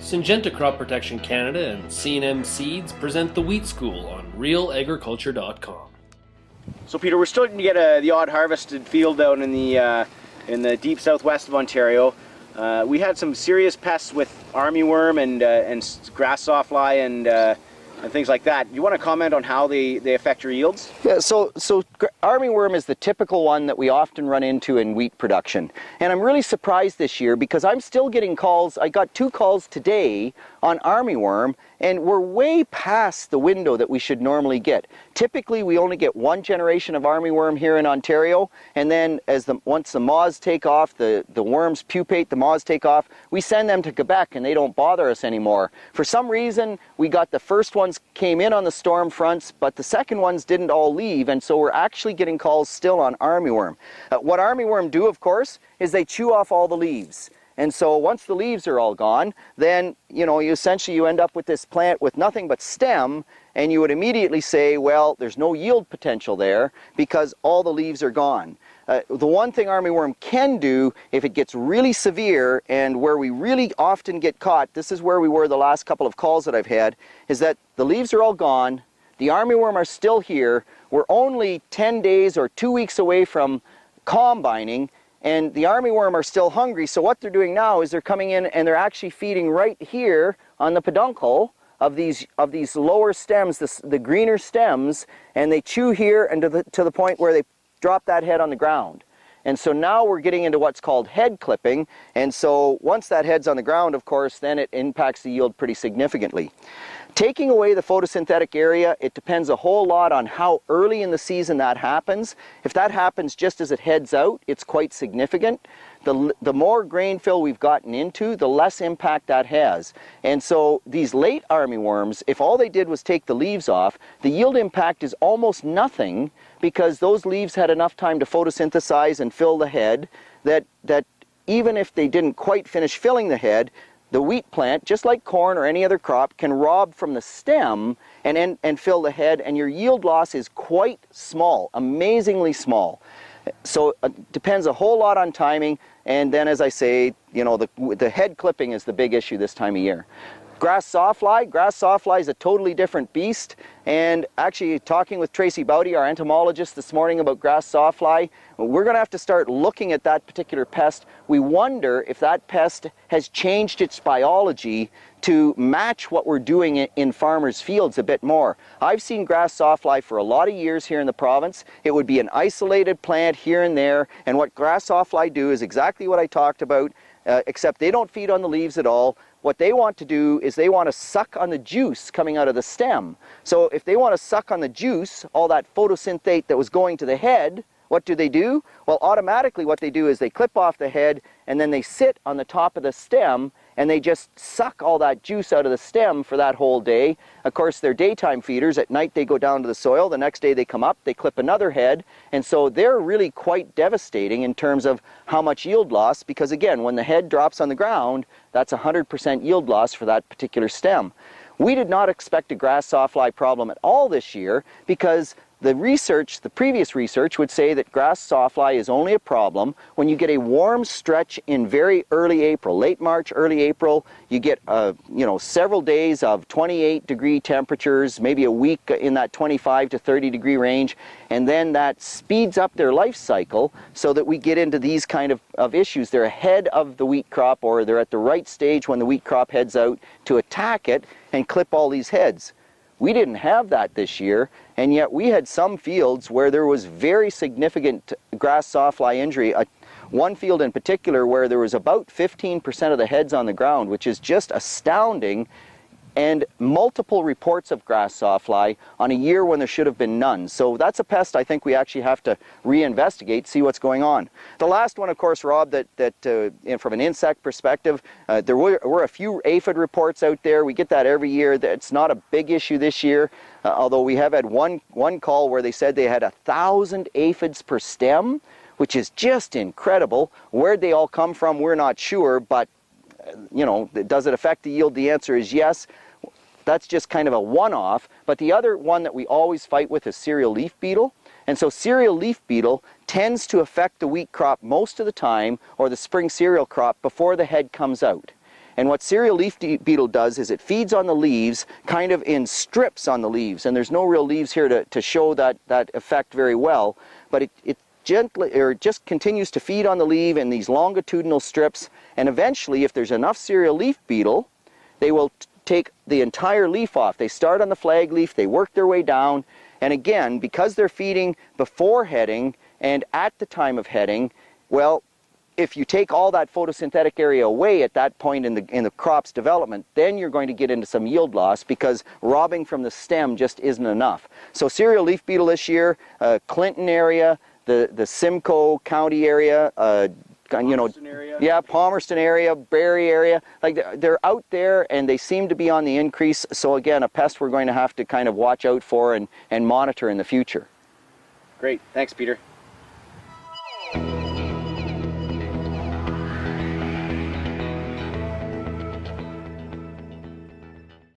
Syngenta Crop Protection Canada and C&M Seeds present the Wheat School on realagriculture.com. So Peter, we're starting to get the odd harvested field down in the deep southwest of Ontario. We had some serious pests with armyworm and grass sawfly and things like that. You want to comment on how they affect your yields? Yeah, so armyworm is the typical one that we often run into in wheat production. And I'm really surprised this year because I'm still getting calls. I got 2 calls today on armyworm, and we're way past the window that we should normally get. Typically, we only get 1 generation of armyworm here in Ontario, and then once the moths take off, the worms pupate, the moths take off, we send them to Quebec and they don't bother us anymore. For some reason, we got the first ones came in on the storm fronts, but the second ones didn't all leave, and so we're actually getting calls still on armyworm. What armyworm do, of course, is they chew off all the leaves. And so once the leaves are all gone, then you essentially end up with this plant with nothing but stem, and you would immediately say, well, there's no yield potential there because all the leaves are gone. The one thing armyworm can do, if it gets really severe, and where we really often get caught, this is where we were the last couple of calls that I've had, is that the leaves are all gone, the armyworm are still here, we're only 10 days or 2 weeks away from combining, and the armyworm are still hungry, so what they're doing now is they're coming in and they're actually feeding right here on the peduncle of these lower stems, the greener stems, and they chew here and to the point where they drop that head on the ground. And so now we're getting into what's called head clipping, and so once that head's on the ground, of course, then it impacts the yield pretty significantly. Taking away the photosynthetic area, it depends a whole lot on how early in the season that happens. If that happens just as it heads out, it's quite significant. The more grain fill we've gotten into, the less impact that has. And so these late armyworms, if all they did was take the leaves off, the yield impact is almost nothing because those leaves had enough time to photosynthesize and fill the head that even if they didn't quite finish filling the head, the wheat plant, just like corn or any other crop, can rob from the stem and fill the head, and your yield loss is quite small, amazingly small. So it depends a whole lot on timing, and then as I say, the head clipping is the big issue this time of year. Grass sawfly is a totally different beast, and actually talking with Tracy Bowdy, our entomologist, this morning about grass sawfly, we're going to have to start looking at that particular pest. We wonder if that pest has changed its biology to match what we're doing in farmers' fields a bit more. I've seen grass sawfly for a lot of years here in the province. It would be an isolated plant here and there, and what grass sawfly do is exactly what I talked about, except they don't feed on the leaves at all. What they want to do is they want to suck on the juice coming out of the stem. So if they want to suck on the juice, all that photosynthate that was going to the head, what do? Well, automatically what they do is they clip off the head and then they sit on the top of the stem and they just suck all that juice out of the stem for that whole day. Of course, they're daytime feeders. At night they go down to the soil. The next day they come up, they clip another head, and so they're really quite devastating in terms of how much yield loss, because again, when the head drops on the ground, that's 100% yield loss for that particular stem. We did not expect a grass sawfly problem at all this year because the previous research would say that grass sawfly is only a problem when you get a warm stretch in very early April, late March, early April. You get several days of 28-degree temperatures, maybe a week in that 25 to 30-degree range, and then that speeds up their life cycle so that we get into these kind of issues. They're ahead of the wheat crop, or they're at the right stage when the wheat crop heads out to attack it and clip all these heads. We didn't have that this year, and yet we had some fields where there was very significant grass sawfly injury. One field in particular where there was about 15% of the heads on the ground, which is just astounding, and multiple reports of grass sawfly on a year when there should have been none. So that's a pest I think we actually have to reinvestigate, see what's going on. The last one, of course, Rob, from an insect perspective, there were a few aphid reports out there. We get that every year. It's not a big issue this year, although we have had one call where they said they had 1,000 aphids per stem, which is just incredible. Where'd they all come from, we're not sure, but does it affect the yield? The answer is yes. That's just kind of a one-off. But the other one that we always fight with is cereal leaf beetle. And so cereal leaf beetle tends to affect the wheat crop most of the time, or the spring cereal crop, before the head comes out. And what cereal leaf beetle does is it feeds on the leaves, kind of in strips on the leaves, and there's no real leaves here to show that effect very well, but it just continues to feed on the leaf in these longitudinal strips, and eventually, if there's enough cereal leaf beetle, they will take the entire leaf off. They start on the flag leaf, they work their way down, and again, because they're feeding before heading and at the time of heading, well, if you take all that photosynthetic area away at that point in the crop's development, then you're going to get into some yield loss because robbing from the stem just isn't enough. So cereal leaf beetle this year, Clinton area, the Simcoe County area, yeah, Palmerston area, Barrie area, like they're out there and they seem to be on the increase. So again, a pest we're going to have to kind of watch out for and monitor in the future. Great, thanks Peter.